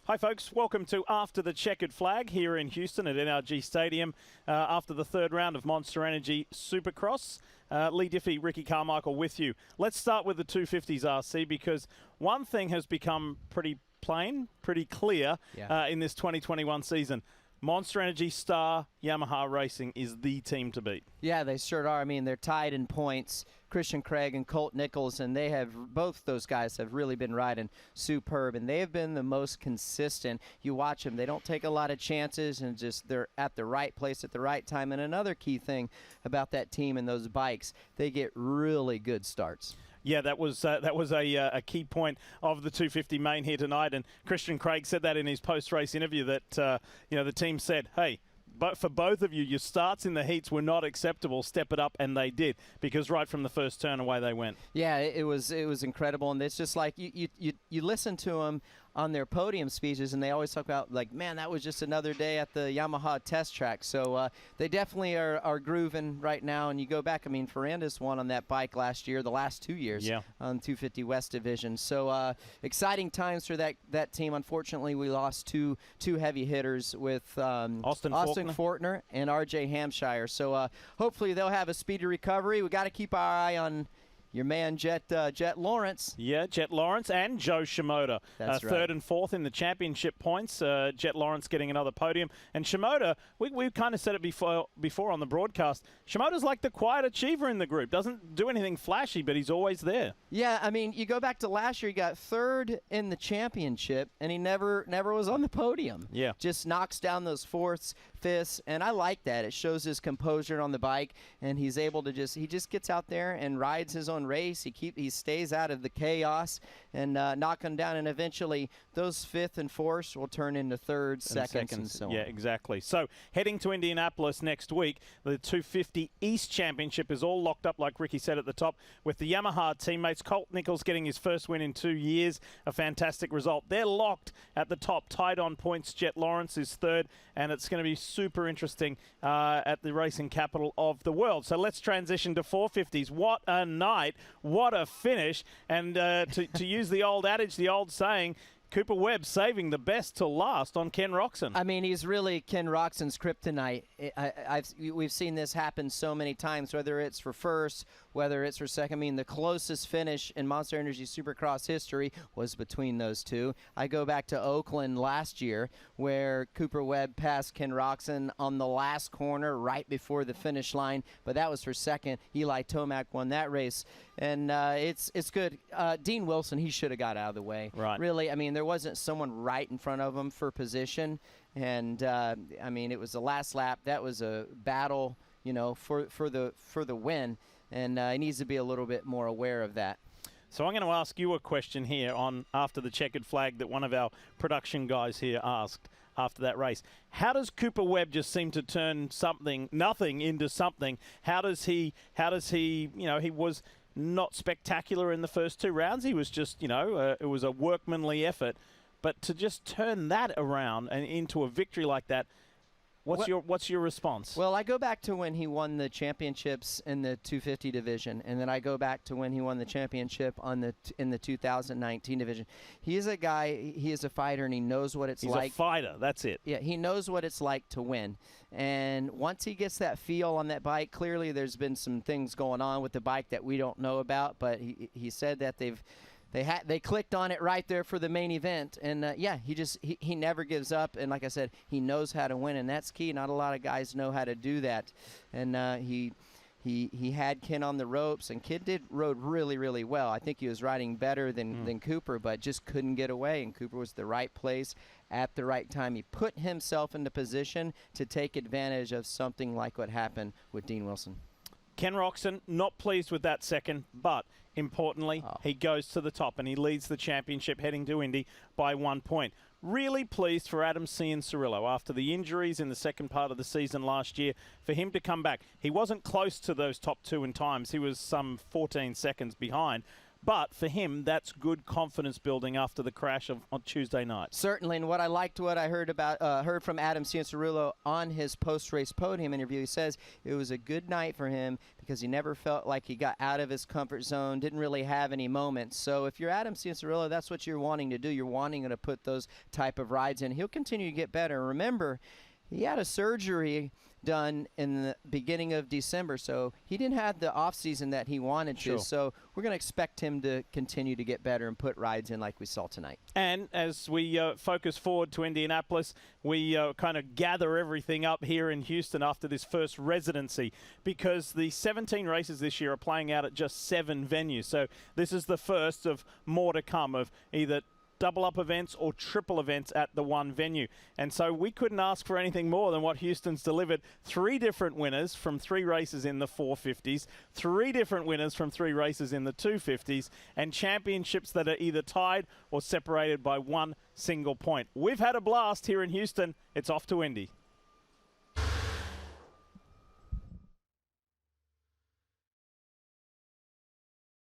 Hi folks, welcome to After the Checkered Flag here in Houston at NRG Stadium after the third round of Monster Energy Supercross. Lee Diffie, Ricky Carmichael with you. Let's start with the 250s RC, because one thing has become pretty plain, pretty clear in this 2021 season. Monster Energy Star Yamaha Racing is the team to beat. Yeah, they sure are. I mean, they're tied in points. Christian Craig and Colt Nichols, and they have, both those guys have really been riding superb, and they have been the most consistent. You watch them, they don't take a lot of chances, and just they're at the right place at the right time. And another key thing about that team and those bikes, they get really good starts. Yeah, that was a key point of the 250 main here tonight, and Christian Craig said that in his post-race interview that the team said, hey, but for both of you, your starts in the heats were not acceptable. Step it up, and they did, because right from the first turn away they went. Yeah, it was incredible, and it's just like you listen to them on their podium speeches, and they always talk about, like, man, that was just another day at the Yamaha test track. So they definitely are grooving right now. And you go back, I mean, Ferrandis won on that bike last year, the last 2 years on 250 West Division. So exciting times for that team. Unfortunately, we lost two heavy hitters with Austin Fortner and RJ Hampshire. So hopefully they'll have a speedy recovery. We got to keep our eye on your man, Jet Lawrence. Yeah, Jet Lawrence and Joe Shimoda. That's right. Third and fourth in the championship points. Jet Lawrence getting another podium. And Shimoda, we kind of said it before on the broadcast, Shimoda's like the quiet achiever in the group. Doesn't do anything flashy, but he's always there. Yeah, I mean, you go back to last year, he got third in the championship, and he never was on the podium. Yeah. Just knocks down those fourths, fifths, and I like that. It shows his composure on the bike, and he's able to he just gets out there and rides his own race. He stays out of the chaos and knock them down, and eventually those fifth and fourths will turn into thirds, seconds, and so on. Yeah, exactly. So heading to Indianapolis next week, the 250 East Championship is all locked up, like Ricky said at the top, with the Yamaha teammates. Colt Nichols getting his first win in 2 years, a fantastic result. They're locked at the top, tied on points. Jet Lawrence is third, and it's going to be super interesting at the racing capital of the world. So let's transition to 450s. What a night. What a finish. And to use the old adage, the old saying, Cooper Webb saving the best till last on Ken Roczen. I mean, he's really Ken Roczen's kryptonite. We've seen this happen so many times, whether it's for first, whether it's for second. I mean, the closest finish in Monster Energy Supercross history was between those two. I go back to Oakland last year, where Cooper Webb passed Ken Roczen on the last corner right before the finish line, but that was for second. Eli Tomac won that race, and it's good. Dean Wilson, he should have got out of the way. Right. Really, I mean, there wasn't someone right in front of him for position, and I mean, it was the last lap. That was a battle, for the win, and he needs to be a little bit more aware of that. So I'm going to ask you a question here on After the Checkered Flag that one of our production guys here asked after that race. How does Cooper Webb just seem to turn nothing into something? How does he, he was not spectacular in the first two rounds. He was just, it was a workmanly effort. But to just turn that around and into a victory like that, what's your response? Well, I go back to when he won the championships in the 250 division, and then I go back to when he won the championship in the 2019 division. He is a guy, he is a fighter, and he knows what it's like. He's a fighter, that's it. Yeah, he knows what it's like to win. And once he gets that feel on that bike, clearly there's been some things going on with the bike that we don't know about, but he said that they clicked on it right there for the main event, and he never gives up, and like I said, he knows how to win, and that's key. Not a lot of guys know how to do that, and he had Ken on the ropes, and Ken rode really, really well. I think he was riding better than Cooper, but just couldn't get away, and Cooper was the right place at the right time. He put himself into position to take advantage of something like what happened with Dean Wilson. Ken Roczen, not pleased with that second, but importantly, he goes to the top and he leads the championship heading to Indy by 1 point. Really pleased for Adam Cianciarulo after the injuries in the second part of the season last year, for him to come back. He wasn't close to those top two in times. He was some 14 seconds behind. But for him, that's good confidence building after the crash on Tuesday night. Certainly, and what I heard from Adam Cianciarulo on his post-race podium interview. He says it was a good night for him because he never felt like he got out of his comfort zone, didn't really have any moments. So if you're Adam Cianciarulo, that's what you're wanting to do. You're wanting to put those type of rides in. He'll continue to get better. Remember, he had a surgery done in the beginning of December, so he didn't have the off season that he wanted to. So we're going to expect him to continue to get better and put rides in like we saw tonight. And as we focus forward to Indianapolis, we kind of gather everything up here in Houston after this first residency, because the 17 races this year are playing out at just 7 venues. So this is the first of more to come, of either double-up events or triple events at the one venue. And so we couldn't ask for anything more than what Houston's delivered. 3 different winners from 3 races in the 450s, 3 different winners from 3 races in the 250s, and championships that are either tied or separated by 1 single point. We've had a blast here in Houston. It's off to Indy.